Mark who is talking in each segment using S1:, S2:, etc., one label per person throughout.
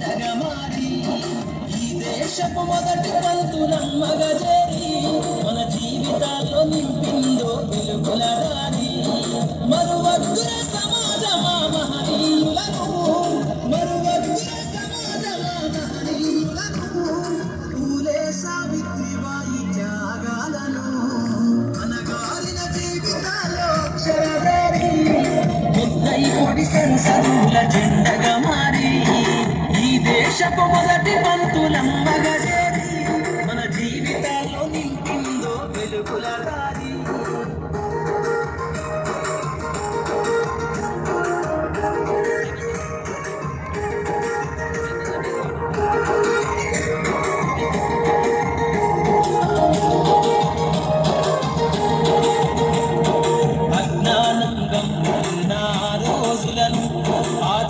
S1: జెండగా మారి ఈ దేశపు మొదటి పంతులమ్మగా చేరి మన జీవితాల్లో నింపిందో వెలుగుల దారి. మరువద్దుర సమాజమా మహనీయులను, మరువద్దుర సమాజమా మహనీయులను, పూలే సావిత్రిబాయి త్యాగాలను, అనగారిన జీవితాల్లో అక్షరధారి ముద్దై పొడిసెను చదువుల జెండగా మారి ఈ దేశపు మొదటి పంతులమ్మగా చేరి మన జీవితాల్లో నింపిందో వెలుగుల దారి.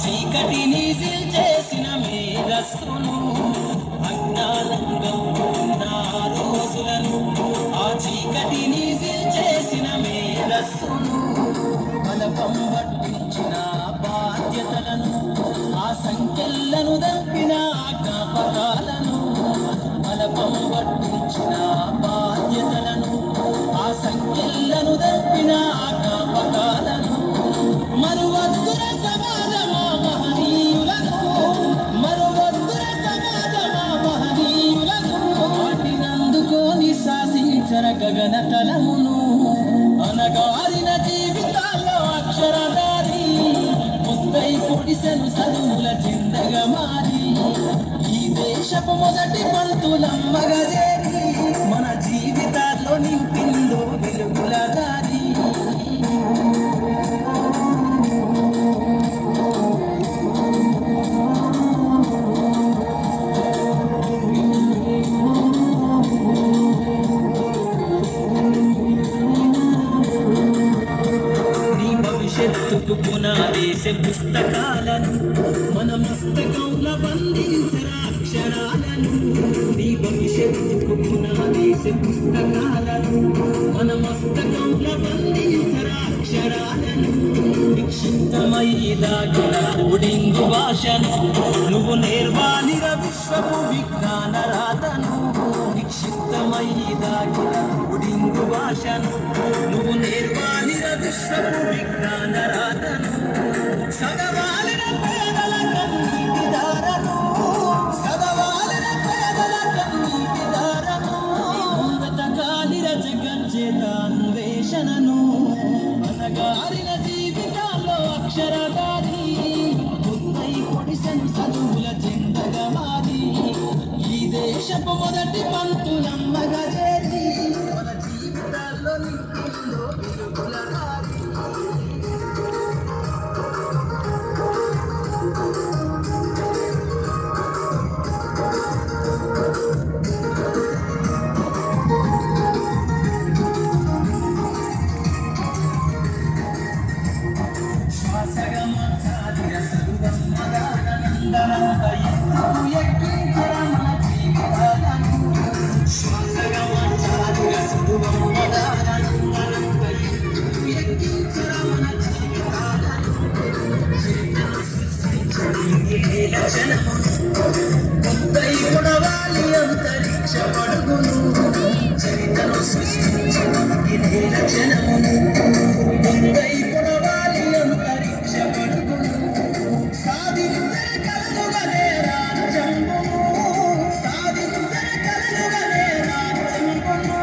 S1: చీకటిని చేసిన మేధస్సును, అజ్ఞానంగా ఉన్న రోజులను ఆ చీకటిని చేసిన మేధస్సును, బలపం పట్టించిన బాధ్యతలను ఆ సంఖ్యలను దంపిన జ్ఞాపకాలను, బలపం పట్టించిన బాధ్యతలను ఆ సంఖ్యలను దంపిన జ్ఞాపకాలను, మరువద్దుర సమాజమా మహనీయులను, మరువద్దుర సమాజమా మహనీయులను, వాటినందుకోని శాసించర గగన తలమును, అనగారిన జీవితాల్లో అక్షరధారి ముద్దై పొడిసెను చదువుల జెండగా మారి ఈ దేశపు మొదటి పంతులమ్మగా చేరి మన జీవితాల్లో నింపిందో వెలుగుల దారి. భవిష్యత్తుకు పునాదేశ పుస్తకాలను మన మస్తకంలో బంధించరా అక్షరాలను, నీ భవిష్యత్తుకు పునాదేశ పుస్తకాలను మన మస్తకంలో బంధించరా అక్షరాలను, నిక్షిప్తమై దాగిన కోడింగు భాషను నువ్వు నేర్వాలిర విశ్వపు విజ్ఞాన రాతను, నిక్షిప్తమై దాగిన కోడింగు భాషను నువ్వు నేర్వాలిర విశ్వపు విజ్ఞాన రాతను, సదవాలిన పేదల కన్నీటి దారను, సదవాలిన పేదల కన్నీటి దారను, వెతకాలిర జగజ్జేత అన్వేషణను, అనగారిన జీవితాల్లో అక్షరధారి ముద్దై పొడిసెను చదువుల జెండగా మారి ఈ దేశపు మొదటి పంతులమ్మగా చేరి మన జీవితాల్లో నింపిందో వెలుగుల దారి. ముద్దై పొడవాలి అంతరిక్ష పడుగును, చరితను సృష్టించిన ఇదే లక్షణమును, ముద్దై పొడవాలి అంతరిక్ష పడుగును, సాధించర కలలుగనే రాజ్యంబును, సాధించర కలలుగనే రాజ్యంబును,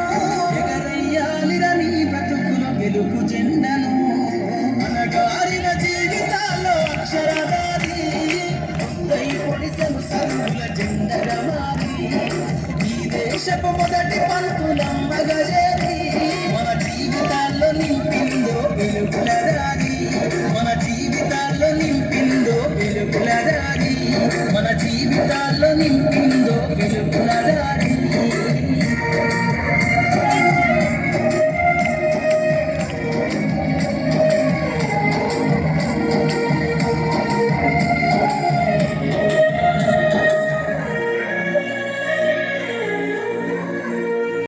S1: ఎగరయ్యాలిర నీ బ్రతుకుల వెలుగు జెండను, అనగారిన జీవితాల్లో అక్షరధారి ముద్దై పొడిసెను చదువుల జెండగా మారి ఈ దేశపు మొదటి పంతులమ్మగా చేరి మన జీవితాల్లో నింపిందో వెలుగుల దారి, మన జీవితాల్లో నింపిందో వెలుగుల దారి, మన జీవితాల్లో నింపి